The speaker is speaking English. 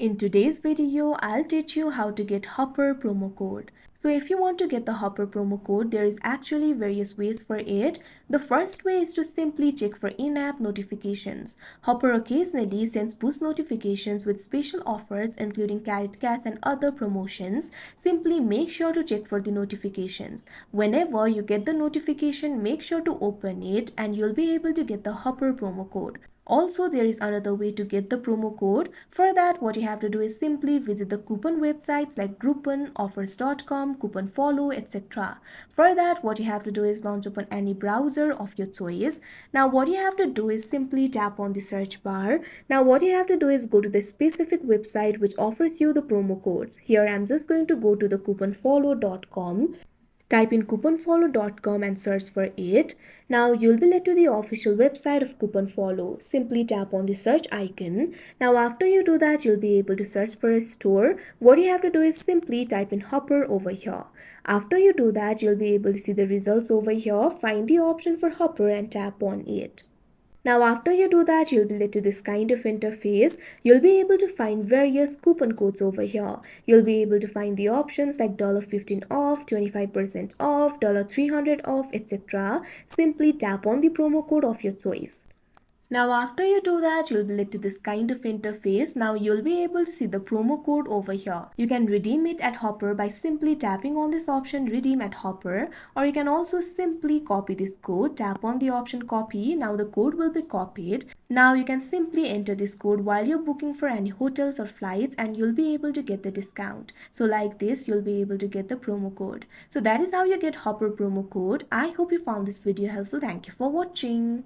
In today's video, I'll teach you how to get Hopper promo code. So if you want to get the Hopper promo code, there is actually various ways for it. The first way is to simply check for in-app notifications. Hopper occasionally sends push notifications with special offers including Carrot Cash and other promotions. Simply make sure to check for the notifications. Whenever you get the notification, make sure to open it and you'll be able to get the Hopper promo code. Also, there is another way to get the promo code. For that, what you have to do is simply visit the coupon websites like Groupon, offers.com, coupon follow, etc. For that, what you have to do is launch open any browser of your choice. Now, what you have to do is simply tap on the search bar. Now, what you have to do is go to the specific website which offers you the promo codes. Here, I'm just going to go to the couponfollow.com. Type in couponfollow.com and search for it. Now you'll be led to the official website of CouponFollow. Simply tap on the search icon. Now after you do that, you'll be able to search for a store. What you have to do is simply type in Hopper over here. After you do that, you'll be able to see the results over here. Find the option for Hopper and tap on it. Now after you do that, you'll be led to this kind of interface. You'll be able to find various coupon codes over here. You'll be able to find the options like $15 off, 25% off, $300 off, etc. Simply tap on the promo code of your choice. Now after you do that, you'll be led to this kind of interface. Now you'll be able to see the promo code over here. You can redeem it at Hopper by simply tapping on this option redeem at Hopper, or you can also simply copy this code. Tap on the option copy. Now the code will be copied. Now you can simply enter this code while you're booking for any hotels or flights and you'll be able to get the discount. So like this, you'll be able to get the promo code. So that is how you get Hopper promo code. I hope you found this video helpful. Thank you for watching.